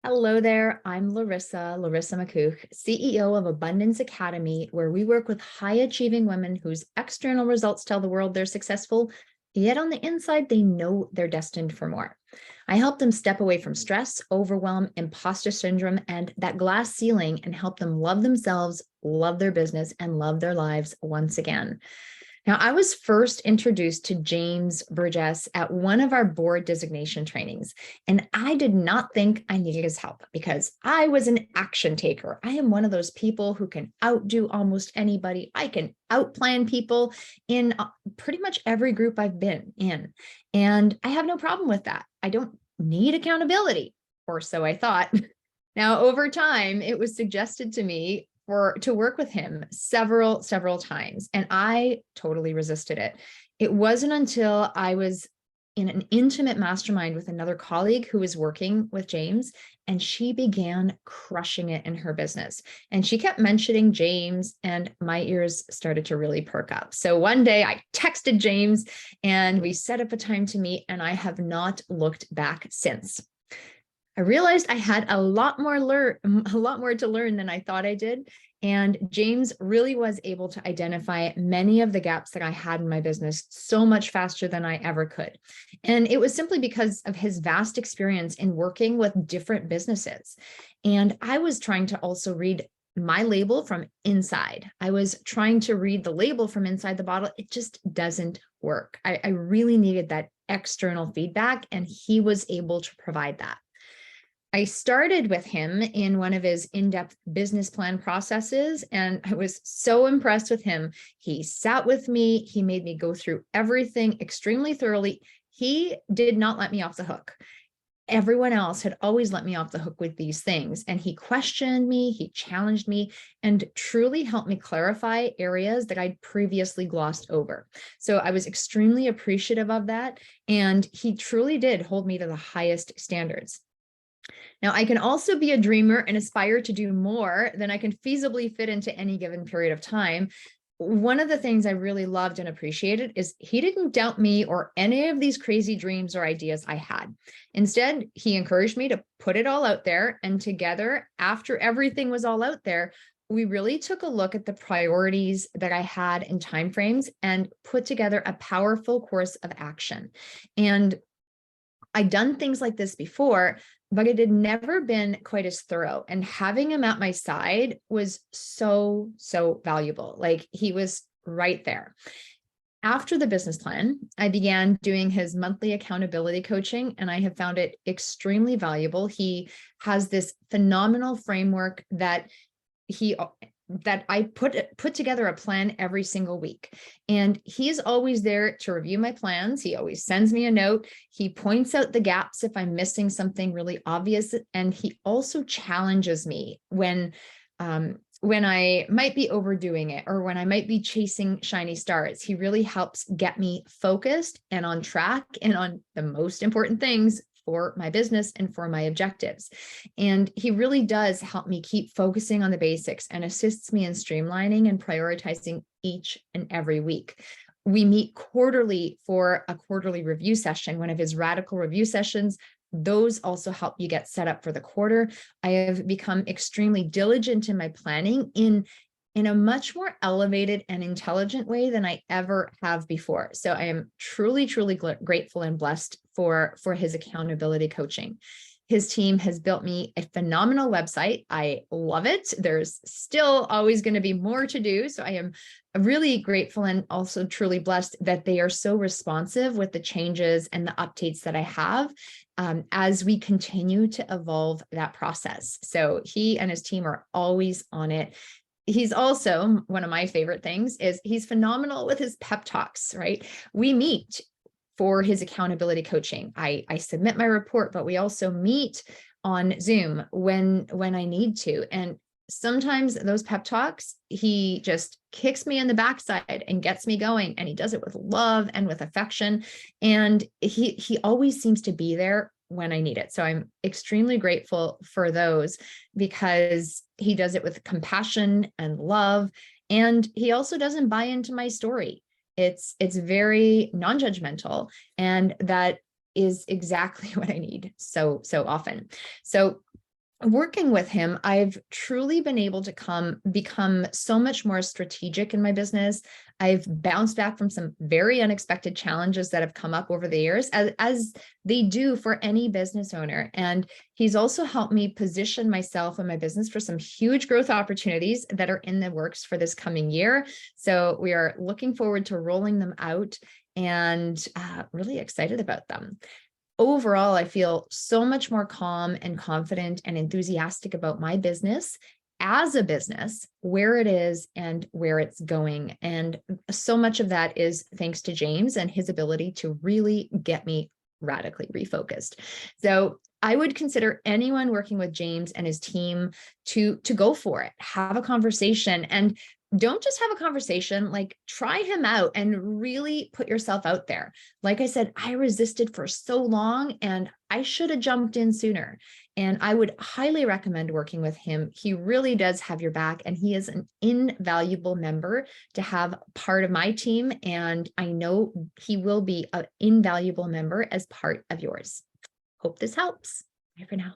Hello there, I'm Larisa Makuch, CEO of Abundance Academy, where we work with high-achieving women whose external results tell the world they're successful, yet on the inside, they know they're destined for more. I help them step away from stress, overwhelm, imposter syndrome, and that glass ceiling and help them love themselves, love their business, and love their lives once again. Now, I was first introduced to James Burgess at one of our board designation trainings, and I did not think I needed his help because I was an action taker. I am one of those people who can outdo almost anybody. I can outplan people in pretty much every group I've been in, and I have no problem with that. I don't need accountability, or so I thought. Now, over time, it was suggested to me to work with him several times, and I totally resisted it. It wasn't until I was in an intimate mastermind with another colleague who was working with James, and she began crushing it in her business. And she kept mentioning James, and my ears started to really perk up. So one day I texted James and we set up a time to meet, and I have not looked back since. I realized I had a lot more to learn than I thought I did. And James really was able to identify many of the gaps that I had in my business so much faster than I ever could. And it was simply because of his vast experience in working with different businesses. And I was trying to also read my label from inside. I was trying to read the label from inside the bottle. It just doesn't work. I really needed that external feedback, and he was able to provide that. I started with him in one of his in-depth business plan processes, and I was so impressed with him. He sat with me. He made me go through everything extremely thoroughly. He did not let me off the hook. Everyone else had always let me off the hook with these things, and he questioned me, he challenged me, and truly helped me clarify areas that I'd previously glossed over. So I was extremely appreciative of that, and he truly did hold me to the highest standards. Now, I can also be a dreamer and aspire to do more than I can feasibly fit into any given period of time. One of the things I really loved and appreciated is he didn't doubt me or any of these crazy dreams or ideas I had. Instead, he encouraged me to put it all out there, and together, after everything was all out there, we really took a look at the priorities that I had in timeframes and put together a powerful course of action. And I'd done things like this before, but it had never been quite as thorough. And having him at my side was so valuable. Like, he was right there. After the business plan, I began doing his monthly accountability coaching, and I have found it extremely valuable. He has this phenomenal framework that I put together a plan every single week. And he's always there to review my plans. He always sends me a note. He points out the gaps if I'm missing something really obvious. And he also challenges me when I might be overdoing it or when I might be chasing shiny stars. He really helps get me focused and on track and on the most important things for my business and for my objectives. And he really does help me keep focusing on the basics and assists me in streamlining and prioritizing each and every week. We meet quarterly for a quarterly review session, one of his radical review sessions. Those also help you get set up for the quarter. I have become extremely diligent in my planning in a much more elevated and intelligent way than I ever have before. So I am truly grateful and blessed for his accountability coaching. His team has built me a phenomenal website. I love it. There's still always going to be more to do. So I am really grateful and also truly blessed that they are so responsive with the changes and the updates that I have as we continue to evolve that process. So he and his team are always on it. He's also, one of my favorite things is he's phenomenal with his pep talks, right? We meet for his accountability coaching. I submit my report, but we also meet on Zoom when I need to. And sometimes those pep talks, he just kicks me in the backside and gets me going. And he does it with love and with affection. And he always seems to be there when I need it. So I'm extremely grateful for those because he does it with compassion and love. And he also doesn't buy into my story. It's very non-judgmental, and that is exactly what I need so often. So Working with him, I've truly been able to become so much more strategic in my business. I've bounced back from some very unexpected challenges that have come up over the years, as they do for any business owner. And he's also helped me position myself and my business for some huge growth opportunities that are in the works for this coming year. So we are looking forward to rolling them out and really excited about them. Overall, I feel so much more calm and confident and enthusiastic about my business as a business, where it is and where it's going. And so much of that is thanks to James and his ability to really get me radically refocused. So I would consider anyone working with James and his team to go for it, have a conversation, and don't just have a conversation, like try him out and really put yourself out there. Like I said, I resisted for so long and I should have jumped in sooner. And I would highly recommend working with him. He really does have your back, and he is an invaluable member to have part of my team. And I know he will be an invaluable member as part of yours. Hope this helps. Bye for now.